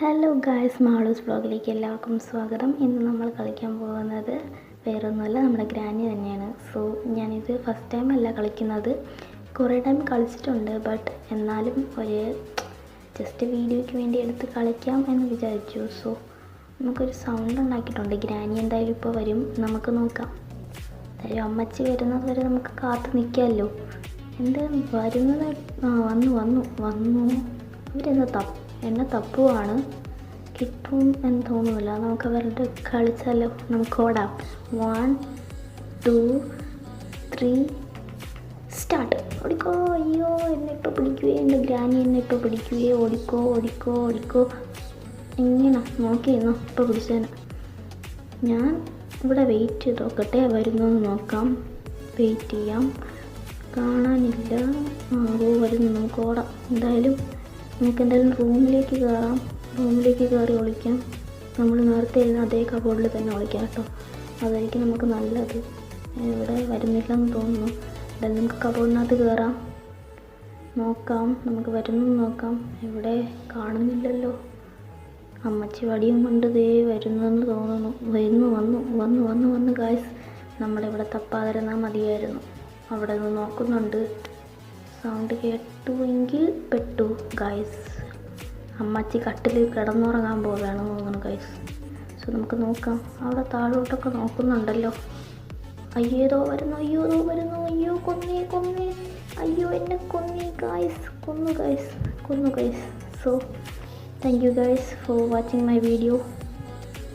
Hello guys, Malu's വ്ളോഗിലേക്ക് എല്ലാവർക്കും സ്വാഗതം. ഇന്ന് നമ്മൾ കളിക്കാൻ പോകുന്നത് വേറൊന്നുമല്ല, നമ്മുടെ ഗ്രാനി തന്നെയാണ്. സോ ഞാനിത് ഫസ്റ്റ് ടൈം അല്ല കളിക്കുന്നത്, കുറേ ടൈം കളിച്ചിട്ടുണ്ട്. ബട്ട് എന്നാലും ഒരു ജസ്റ്റ് വീഡിയോയ്ക്ക് വേണ്ടി എടുത്ത് കളിക്കാം എന്ന് വിചാരിച്ചു. സോ നമുക്കൊരു സൗണ്ട് ഉണ്ടാക്കിയിട്ടുണ്ട്. ഗ്രാനി എന്തായാലും ഇപ്പോൾ വരും, നമുക്ക് നോക്കാം. എന്തായാലും അമ്മച്ചി വരുന്നത് വരെ നമുക്ക് കാത്തു നിൽക്കാമല്ലോ. എന്താ വരുന്നത്? വന്നു അവരെന്താ എന്നെ തപ്പുവാണ്. കിട്ടും എന്ന് തോന്നുന്നില്ല. നമുക്ക് അവരുടെ കളിച്ചാലോ, നമുക്ക് ഓടാം. 1 2 3 സ്റ്റാർട്ട്. ഓടിക്കോ. അയ്യോ, എന്നെ ഇപ്പോൾ പിടിക്കുകയെ, എൻ്റെ ഗ്രാനി എന്നെ ഇപ്പോൾ പിടിക്കുകയെ. ഓടിക്കോ. എങ്ങനെ നോക്കിയിരുന്നോ? ഇപ്പോൾ പിടിച്ചേനെ. ഞാൻ ഇവിടെ വെയിറ്റ് ചെയ്ത് നോക്കട്ടെ, വരുന്നോന്ന് നോക്കാം. വെയിറ്റ് ചെയ്യാം. കാണാനില്ല. വരുന്നു, നമുക്ക് ഓടാം. നമുക്ക് എന്തായാലും റൂമിലേക്ക് കയറി ഒളിക്കാം. നമ്മൾ നേരത്തെ ഇരുന്ന അതേ കബോർഡിൽ തന്നെ ഒളിക്കാം കേട്ടോ. അതായിരിക്കും നമുക്ക് നല്ലത്. ഇവിടെ വരുന്നില്ലെന്ന് തോന്നുന്നു. എന്തായാലും നമുക്ക് കബോർഡിനകത്ത് കയറാം, നോക്കാം. നമുക്ക് വരുന്നു നോക്കാം. ഇവിടെ കാണുന്നില്ലല്ലോ. അമ്മച്ചി വടിയും കൊണ്ട് ദേ വരുന്നെന്ന് തോന്നുന്നു. വന്നു ഗായ്സ്. നമ്മളിവിടെ തപ്പാതിരുന്നാൽ മതിയായിരുന്നു. അവിടെ നിന്ന് നോക്കുന്നുണ്ട്. സൗണ്ട് കേട്ടുവെങ്കിൽ പെട്ടു ഗൈസ്. അമ്മച്ചി കട്ടിൽ കിടന്നുറങ്ങാൻ പോവുകയാണ് തോന്നുന്നു ഗൈസ്. സോ നമുക്ക് നോക്കാം. അവിടെ താഴോട്ടൊക്കെ നോക്കുന്നുണ്ടല്ലോ. അയ്യോ വരുന്നു. അയ്യോ കൊന്നേ. അയ്യോ എന്നെ കൊന്നു guys. So thank you guys for watching my video.